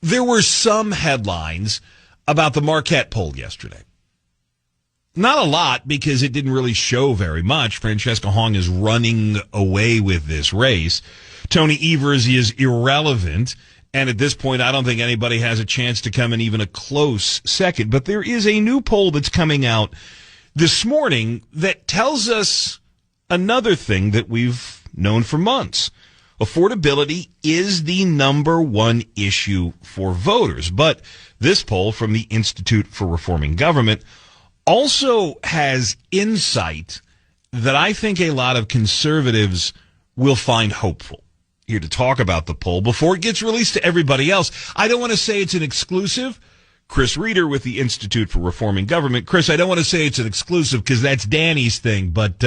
There were some headlines about the Marquette poll yesterday. Not a lot, because it didn't really show very much. Francesca Hong is running away with this race. Tony Evers is irrelevant. And at this point, I don't think anybody has a chance to come in even a close second. But there is a new poll that's coming out this morning that tells us another thing that we've known for months. Affordability is the number one issue for voters. But this poll from the Institute for Reforming Government also has insight that I think a lot of conservatives will find hopeful. Here to talk about the poll before it gets released to everybody else. I don't want to say it's an exclusive. Chris Reeder with the Institute for Reforming Government. Chris, I don't want to say it's an exclusive because that's Danny's thing, but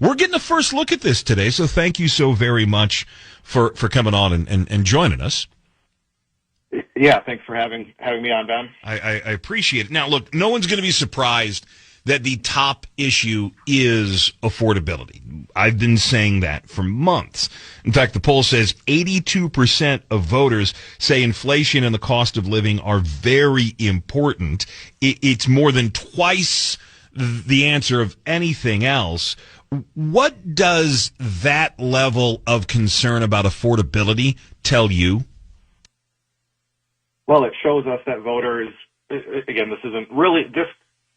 we're getting a first look at this today, so thank you so very much for coming on and joining us. Yeah, thanks for having me on, Ben. I appreciate it. Now, look, no one's going to be surprised that the top issue is affordability. I've been saying that for months. In fact, the poll says 82% of voters say inflation and the cost of living are very important. It's more than twice the answer of anything else. What does that level of concern about affordability tell you? Well, it shows us that voters, again, this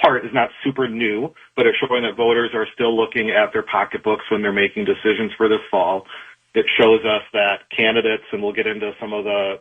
part is not super new, but it's showing that voters are still looking at their pocketbooks when they're making decisions for this fall. It shows us that candidates, and we'll get into some of the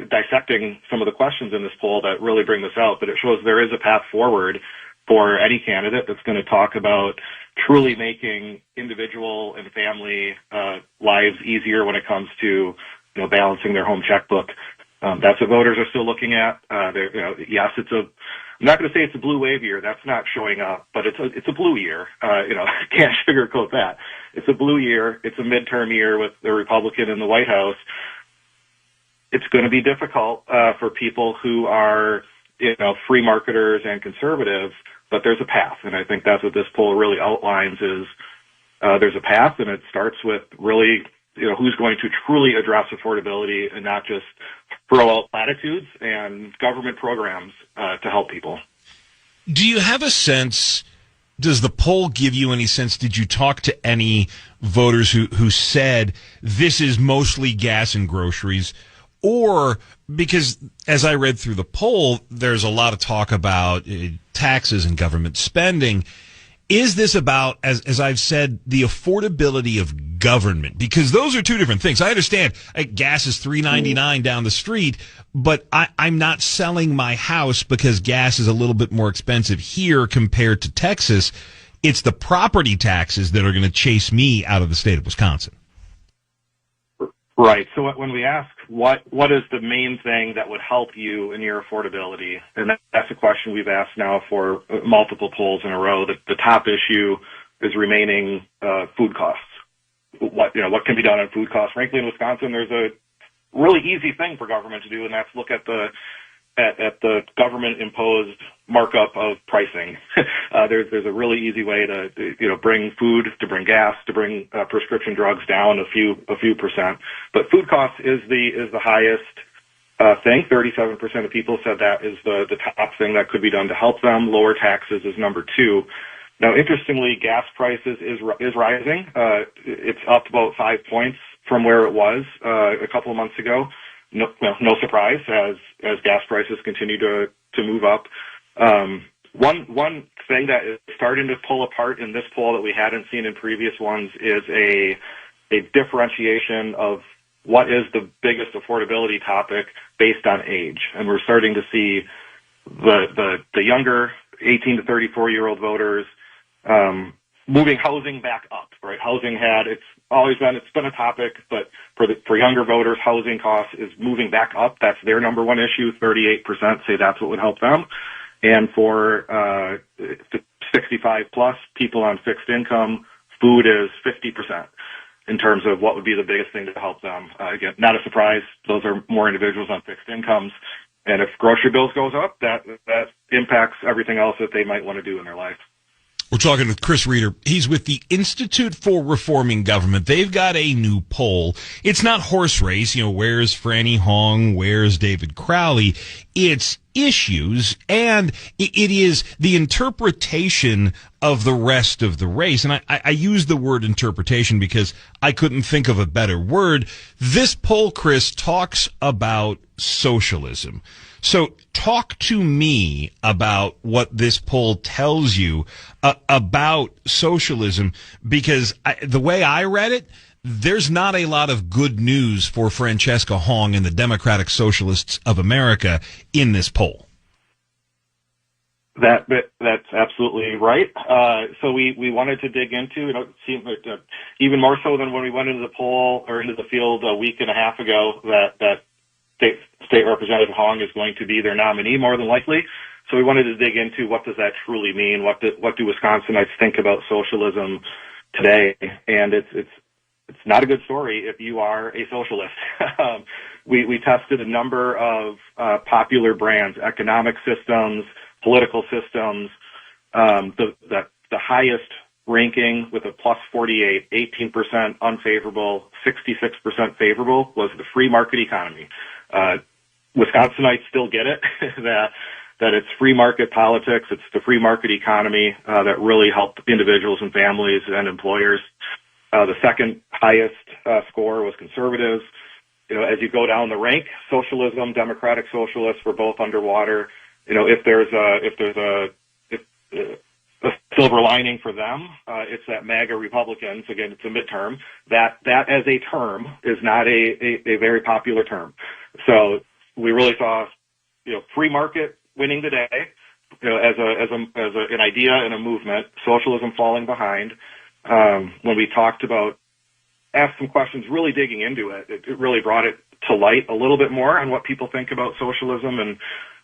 dissecting some of the questions in this poll that really bring this out, but it shows there is a path forward for any candidate that's going to talk about truly making individual and family lives easier when it comes to balancing their home checkbook. That's what voters are still looking at. Yes, I'm not going to say it's a blue wave year. That's not showing up, but it's a blue year. Can't sugarcoat that. It's a blue year. It's a midterm year with the Republican in the White House. It's going to be difficult for people who are, free marketers and conservatives, but there's a path. And I think that's what this poll really outlines is there's a path, and it starts with really, who's going to truly address affordability and not just throw out platitudes and government programs to help people. Do you have a sense, does the poll give you any sense, did you talk to any voters who said this is mostly gas and groceries? Or, because as I read through the poll, there's a lot of talk about taxes and government spending. Is this about, as I've said, the affordability of government? Because those are two different things. I understand gas is $3.99 down the street, but I'm not selling my house because gas is a little bit more expensive here compared to Texas. It's the property taxes that are going to chase me out of the state of Wisconsin. Right. So when we ask what is the main thing that would help you in your affordability, and that's a question we've asked now for multiple polls in a row. The top issue is remaining food costs. What can be done on food costs? Frankly, in Wisconsin, there's a really easy thing for government to do, and that's look at the government imposed markup of pricing. There's a really easy way to bring food, to bring gas, to bring prescription drugs down a few percent. But food costs is the highest thing. 37% of people said that is the top thing that could be done to help them. Lower taxes is number two. Now, interestingly, gas prices is rising. It's up about 5 points from where it was a couple of months ago. No surprise as gas prices continue to move up. One thing that is starting to pull apart in this poll that we hadn't seen in previous ones is a differentiation of what is the biggest affordability topic based on age. And we're starting to see the younger 18 to 34-year-old voters moving housing back up, right? Housing it's been a topic, but for younger voters, housing costs is moving back up. That's their number one issue. 38% say that's what would help them. And for 65 plus people on fixed income, food is 50% in terms of what would be the biggest thing to help them. Again, not a surprise. Those are more individuals on fixed incomes. And if grocery bills goes up, that impacts everything else that they might want to do in their life. We're talking with Chris Reeder. He's with the Institute for Reforming Government. They've got a new poll. It's not horse race, where's Franny Hong, where's David Crowley. It's issues, and it is the interpretation of the rest of the race. And I use the word interpretation because I couldn't think of a better word. This poll, Chris, talks about socialism. So talk to me about what this poll tells you about socialism, because the way I read it, there's not a lot of good news for Francesca Hong and the Democratic Socialists of America in this poll. That's absolutely right. So we wanted to dig into, it seemed even more so than when we went into the poll or into the field a week and a half ago, that State Representative Hong is going to be their nominee more than likely. So we wanted to dig into what does that truly mean? What do Wisconsinites think about socialism today? And it's not a good story if you are a socialist. We tested a number of popular brands, economic systems, political systems. The highest ranking with a plus 48, 18% unfavorable, 66% favorable was the free market economy. Wisconsinites still get it that it's free market politics. It's the free market economy that really helped individuals and families and employers. The second highest score was conservatives. As you go down the rank, socialism, democratic socialists were both underwater. If there's a silver lining for them, it's that MAGA Republicans, again, it's a midterm, that as a term is not a very popular term. So we really saw, free market winning the day, as an idea and a movement, socialism falling behind. When we talked about, asked some questions, really digging into it, it really brought it to light a little bit more on what people think about socialism and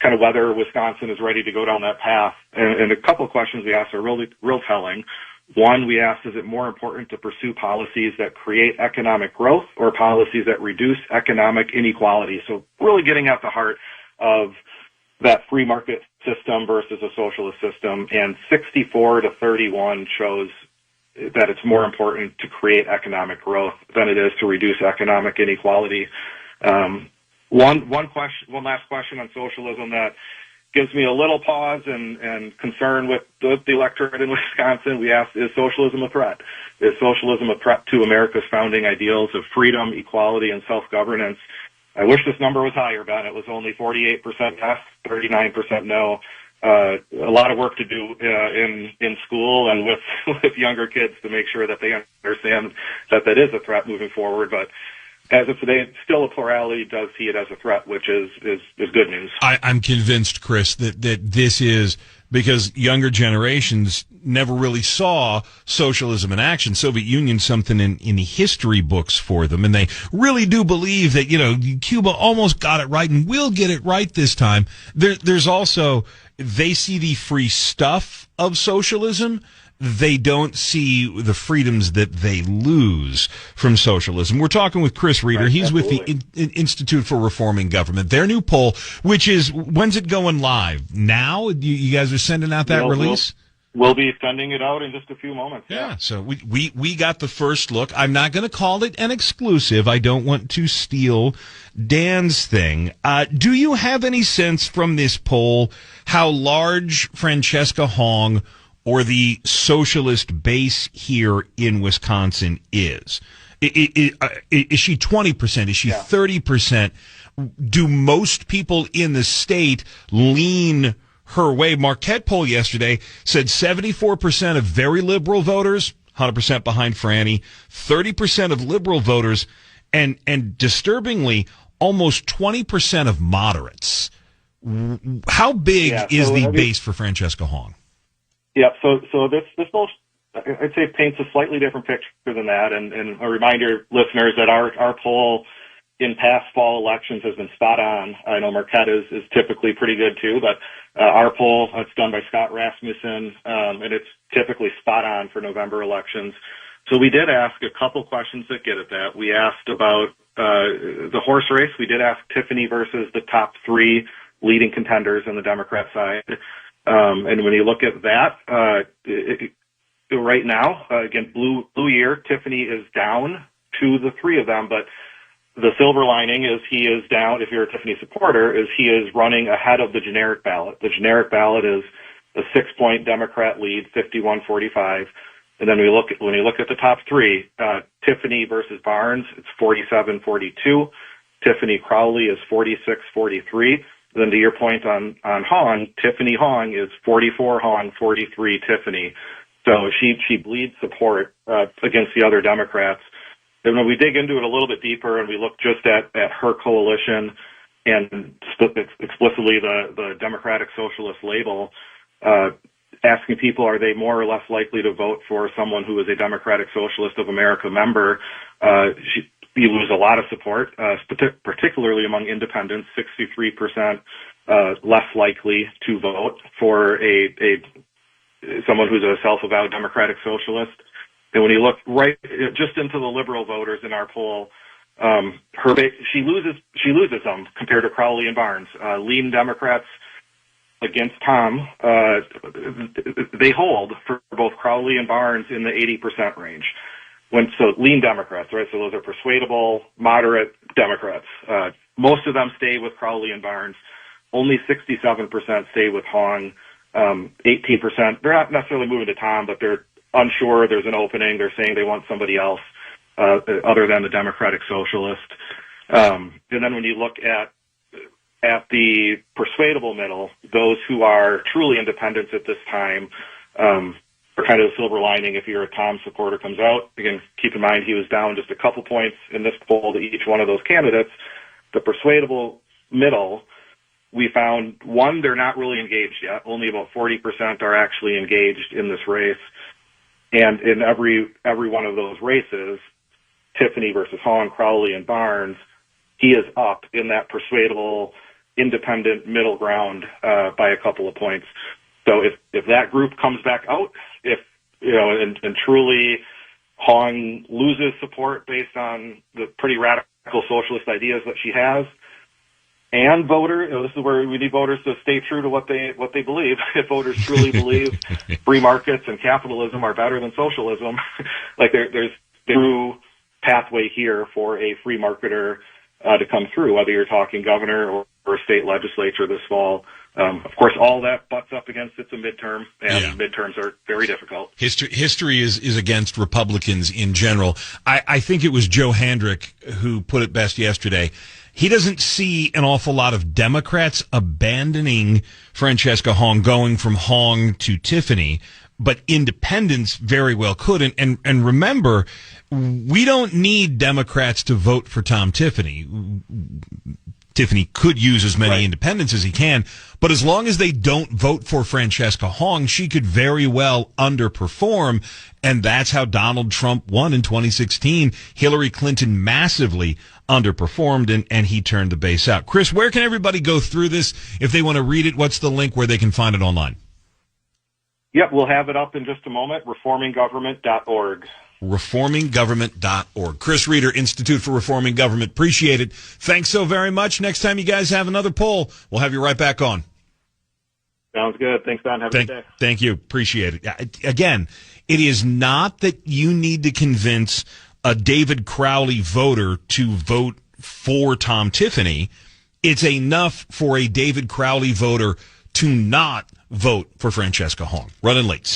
kind of whether Wisconsin is ready to go down that path. And a couple of questions we asked are real telling. One, we asked, is it more important to pursue policies that create economic growth or policies that reduce economic inequality? So really getting at the heart of that free market system versus a socialist system. And 64-31 shows that it's more important to create economic growth than it is to reduce economic inequality. One last question on socialism that gives me a little pause and concern with the electorate in Wisconsin. We asked, is socialism a threat? Is socialism a threat to America's founding ideals of freedom, equality, and self-governance? I wish this number was higher, Ben. It was only 48% yes, 39% no. A lot of work to do in school and with younger kids to make sure that they understand that is a threat moving forward. But as of today, still a plurality does see it as a threat, which is good news. I'm convinced, Chris, that this is because younger generations never really saw socialism in action. Soviet Union, something in the history books for them, and they really do believe that Cuba almost got it right and will get it right this time. There's also, they see the free stuff of socialism. They don't see the freedoms that they lose from socialism. We're talking with Chris Reeder. Right, He's absolutely. with the Institute for Reforming Government. Their new poll, which is, when's it going live? Now? You guys are sending out that release? We'll be sending it out in just a few moments. Yeah, so we got the first look. I'm not going to call it an exclusive. I don't want to steal Dan's thing. Do you have any sense from this poll how large Francesca Hong or the socialist base here in Wisconsin is? Is she 20%? Is she 30%? Do most people in the state lean her way? Marquette poll yesterday said 74% of very liberal voters, 100% behind Franny, 30% of liberal voters, and disturbingly, almost 20% of moderates. How big is the base for Francesca Hong? Yeah, so this poll, I'd say, paints a slightly different picture than that. And a reminder, listeners, that our poll in past fall elections has been spot on. I know Marquette is typically pretty good too, but our poll, it's done by Scott Rasmussen, and it's typically spot on for November elections. So we did ask a couple questions that get at that. We asked about the horse race. We did ask Tiffany versus the top three leading contenders on the Democrat side. And when you look at that, right now, again, blue year, Tiffany is down to the three of them, but the silver lining is he is down, if you're a Tiffany supporter, is he is running ahead of the generic ballot. The generic ballot is a 6-point Democrat lead, 51-45. And then when you look at the top three, Tiffany versus Barnes, it's 47-42. Tiffany Crowley is 46-43. Then to your point on Hong, Tiffany Hong is 44 Hong, 43 Tiffany. So she bleeds support against the other Democrats. And when we dig into it a little bit deeper and we look just at her coalition and explicitly the Democratic Socialist label, asking people, are they more or less likely to vote for someone who is a Democratic Socialist of America member? You lose a lot of support, particularly among independents, 63% less likely to vote for someone who's a self-avowed Democratic Socialist. And when you look right just into the liberal voters in our poll, she loses them compared to Crowley and Barnes. Lean Democrats against Tom, they hold for both Crowley and Barnes in the 80% range. So lean Democrats, right? So those are persuadable, moderate Democrats. Most of them stay with Crowley and Barnes. Only 67% stay with Hong. 18%, they're not necessarily moving to Tom, but they're unsure. There's an opening. They're saying they want somebody else other than the Democratic Socialist. And then when you look at the persuadable middle, those who are truly independents at this time, are kind of the silver lining if you're a Tom supporter comes out. Again, keep in mind he was down just a couple points in this poll to each one of those candidates. The persuadable middle, we found, one, they're not really engaged yet. Only about 40% are actually engaged in this race. And in every one of those races, Tiffany versus Hong, Crowley, and Barnes, he is up in that persuadable, independent middle ground by a couple of points. So if that group comes back out, and truly Hong loses support based on the pretty radical socialist ideas that she has, and this is where we need voters to stay true to what they believe. If voters truly believe free markets and capitalism are better than socialism, like there's a true pathway here for a free marketer to come through, whether you're talking governor or state legislature this fall. Of course, all that butts up against it's a midterm, and midterms are very difficult. History is against Republicans in general. I think it was Joe Handrick who put it best yesterday. He doesn't see an awful lot of Democrats abandoning Francesca Hong, going from Hong to Tiffany, but independents very well could. And remember, we don't need Democrats to vote for Tom Tiffany. Tiffany could use as many independents as he can, but as long as they don't vote for Francesca Hong, she could very well underperform, and that's how Donald Trump won in 2016. Hillary Clinton massively underperformed, and he turned the base out. Chris, where can everybody go through this if they want to read it? What's the link where they can find it online? Yep, we'll have it up in just a moment, reforminggovernment.org. reforminggovernment.org. Chris Reeder, Institute for Reforming Government. Appreciate it. Thanks so very much. Next time you guys have another poll, we'll have you right back on. Sounds good. Thanks, Don. Have a good day. Thank you. Appreciate it. Again, it is not that you need to convince a David Crowley voter to vote for Tom Tiffany. It's enough for a David Crowley voter to not vote for Francesca Hong. Running late.